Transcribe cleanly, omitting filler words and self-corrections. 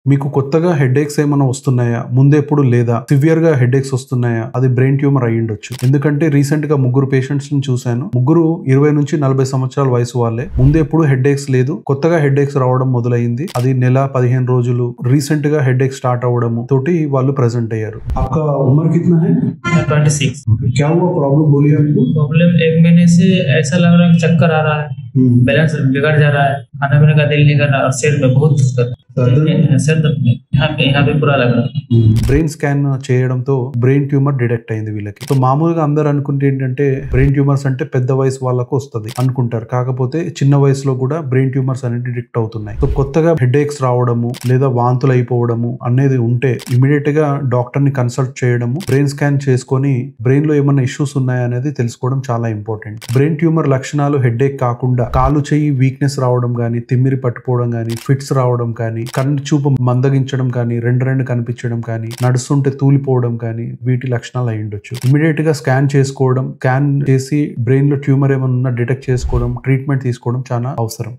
మీకు కొత్తగా హెడేక్స్ ఏమైనా వస్తున్నాయా? ముందెప్పుడు లేదా? సివియర్‌గా హెడేక్స్ వస్తున్నాయా? అది బ్రెయిన్ ట్యూమర్ అయ్యుండొచ్చు. ఎందుకంటే రీసెంట్‌గా ముగ్గురు పేషెంట్స్‌ని చూసాను. ముగ్గురు 20-40 సంవత్సరాల వయసు వాళ్ళే. ముందెప్పుడు హెడేక్స్ లేదు. కొత్తగా హెడేక్స్ రావడం మొదలైంది. అది నెల, 15 రోజులు రీసెంట్‌గా హెడేక్ స్టార్ట్ అవ్వడము తోటి వాళ్ళు ప్రెజెంట్ అయ్యారు. आपका उम्र कितना है? 26। क्या हुआ? प्रॉब्लम बोलिए हमको। प्रॉब्लम 1 महीने से ऐसा लग रहा है कि चक्कर आ रहा है, बैलेंस बिगड़ जा रहा है, खाना पीने का दिल नहीं कर रहा और सिर में बहुत दर्द सिर दर्द में यहाँ पे पूरा लग रहा है। బ్రెయిన్ స్కాన్ చేయడంతో బ్రెయిన్ ట్యూమర్ డిటెక్ట్ అయింది వీళ్ళకి. సో మామూలుగా అందరూ అనుకుంటే ఏంటంటే బ్రెయిన్ ట్యూమర్స్ అంటే పెద్ద వయసు వాళ్ళకు వస్తుంది అనుకుంటారు. కాకపోతే చిన్న వయసులో కూడా బ్రెయిన్ ట్యూమర్స్ అనేది డిటెక్ట్ అవుతున్నాయి. సో కొత్తగా హెడేక్స్ రావడము లేదా వాంతులు అయిపోవడము అనేది ఉంటే ఇమీడియట్ గా డాక్టర్ ని కన్సల్ట్ చేయడము, బ్రెయిన్ స్కాన్ చేసుకొని బ్రెయిన్ లో ఏమైనా ఇష్యూస్ ఉన్నాయా అనేది తెలుసుకోవడం చాలా ఇంపార్టెంట్. బ్రెయిన్ ట్యూమర్ లక్షణాలు హెడేక్ కాకుండా కాలు చెయ్యి వీక్నెస్ రావడం గానీ, తిమ్మిరి పట్టుకోవడం గానీ, ఫిట్స్ రావడం కానీ, కన్ను చూపు మందగించడం కానీ, రెండు కనిపించడం కానీ, నడుస్తుంటే తూలిపోవడం కానీ వీటి లక్షణాలు అయి ఉండొచ్చు. ఇమీడియట్ గా స్కాన్ చేసుకోవడం, స్కాన్ చేసి బ్రెయిన్ లో ట్యూమర్ ఏమైనా డిటెక్ట్ చేసుకోవడం, ట్రీట్మెంట్ తీసుకోవడం చాలా అవసరం.